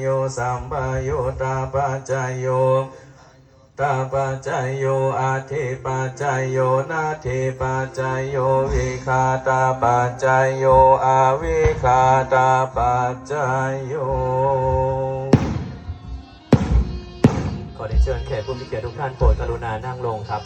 โยสัมปโยตาปัจจโยตาปัจจโยอาทิปัจจโยนาทิปัจจโยวิคาตาปัจจโยอาวิคาตาปัจจโยขอเรียนเชิญแขกผู้มีเกียรติทุกท่านโปรดกรุณานั่งลงครับ